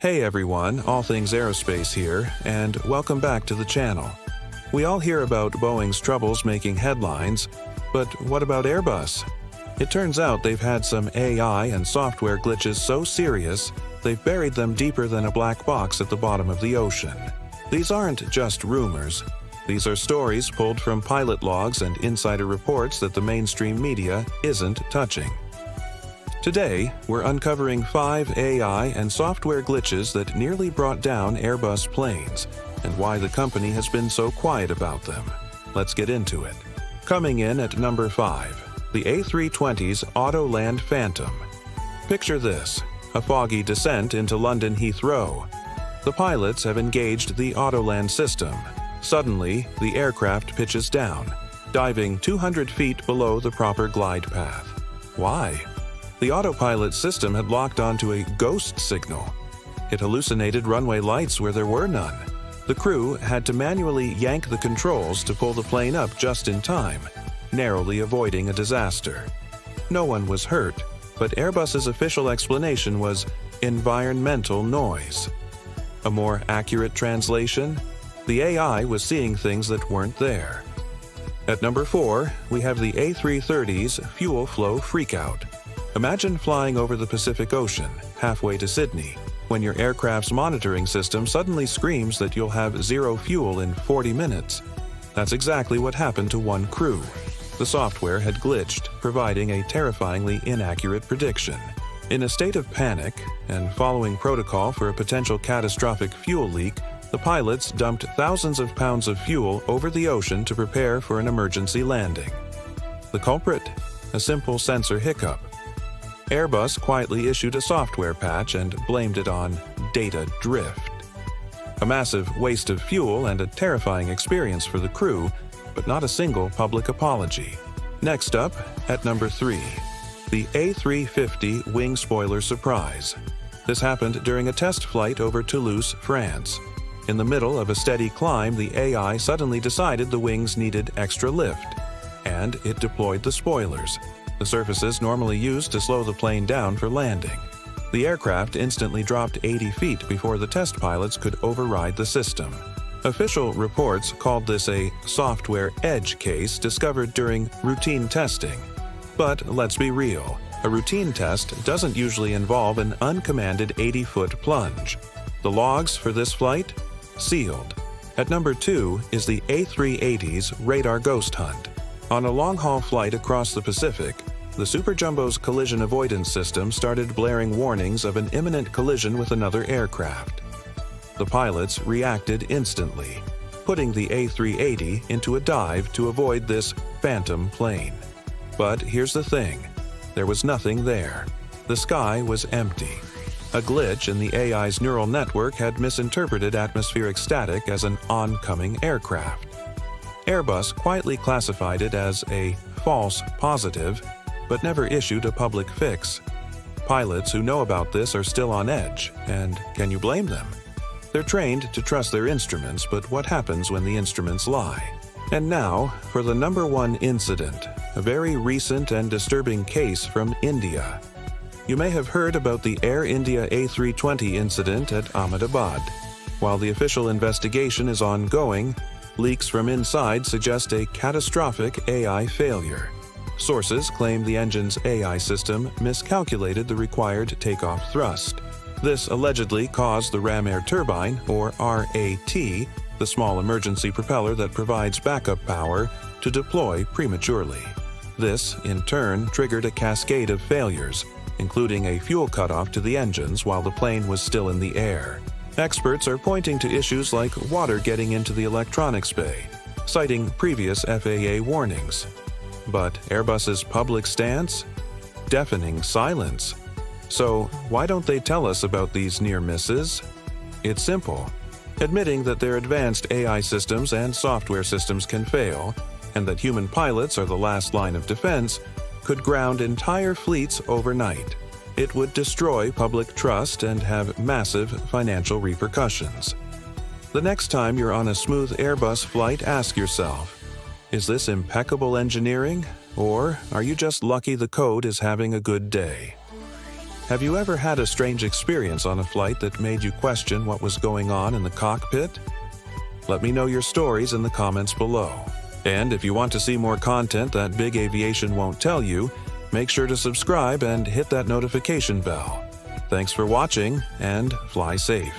Hey everyone, All Things Aerospace here, and welcome back to the channel. We all hear about Boeing's troubles making headlines, but what about Airbus? It turns out they've had some AI and software glitches so serious, they've buried them deeper than a black box at the bottom of the ocean. These aren't just rumors. These are stories pulled from pilot logs and insider reports that the mainstream media isn't touching. Today, we're uncovering 5 AI and software glitches that nearly brought down Airbus planes, and why the company has been so quiet about them. Let's get into it. Coming in at number 5, the A320's Autoland Phantom. Picture this, a foggy descent into London Heathrow. The pilots have engaged the Autoland system. Suddenly, the aircraft pitches down, diving 200 feet below the proper glide path. Why? The autopilot system had locked onto a ghost signal. It hallucinated runway lights where there were none. The crew had to manually yank the controls to pull the plane up just in time, narrowly avoiding a disaster. No one was hurt, but Airbus's official explanation was environmental noise. A more accurate translation? The AI was seeing things that weren't there. At number 4, we have the A330's fuel flow freakout. Imagine flying over the Pacific Ocean, halfway to Sydney, when your aircraft's monitoring system suddenly screams that you'll have zero fuel in 40 minutes. That's exactly what happened to one crew. The software had glitched, providing a terrifyingly inaccurate prediction. In a state of panic, and following protocol for a potential catastrophic fuel leak, the pilots dumped thousands of pounds of fuel over the ocean to prepare for an emergency landing. The culprit? A simple sensor hiccup. Airbus quietly issued a software patch and blamed it on data drift. A massive waste of fuel and a terrifying experience for the crew, but not a single public apology. Next up, at number 3, the A350 wing spoiler surprise. This happened during a test flight over Toulouse, France. In the middle of a steady climb, the AI suddenly decided the wings needed extra lift, and it deployed the spoilers, the surfaces normally used to slow the plane down for landing. The aircraft instantly dropped 80 feet before the test pilots could override the system. Official reports called this a software edge case discovered during routine testing. But let's be real, a routine test doesn't usually involve an uncommanded 80-foot plunge. The logs for this flight? Sealed. At number 2 is the A380's radar ghost hunt. On a long-haul flight across the Pacific, the Super Jumbo's collision avoidance system started blaring warnings of an imminent collision with another aircraft. The pilots reacted instantly, putting the A380 into a dive to avoid this phantom plane. But here's the thing, there was nothing there. The sky was empty. A glitch in the AI's neural network had misinterpreted atmospheric static as an oncoming aircraft. Airbus quietly classified it as a false positive, but never issued a public fix. Pilots who know about this are still on edge, and can you blame them? They're trained to trust their instruments, but what happens when the instruments lie? And now, for the number 1 incident, a very recent and disturbing case from India. You may have heard about the Air India A320 incident at Ahmedabad. While the official investigation is ongoing, leaks from inside suggest a catastrophic AI failure. Sources claim the engine's AI system miscalculated the required takeoff thrust. This allegedly caused the ram air turbine, or RAT, the small emergency propeller that provides backup power, to deploy prematurely. This, in turn, triggered a cascade of failures, including a fuel cutoff to the engines while the plane was still in the air. Experts are pointing to issues like water getting into the electronics bay, citing previous FAA warnings. But Airbus's public stance? Deafening silence. So why don't they tell us about these near misses? It's simple. Admitting that their advanced AI systems and software systems can fail, and that human pilots are the last line of defense, could ground entire fleets overnight. It would destroy public trust and have massive financial repercussions. The next time you're on a smooth Airbus flight, ask yourself, is this impeccable engineering, or are you just lucky the code is having a good day? Have you ever had a strange experience on a flight that made you question what was going on in the cockpit? Let me know your stories in the comments below. And if you want to see more content that Big Aviation won't tell you, make sure to subscribe and hit that notification bell. Thanks for watching, and fly safe.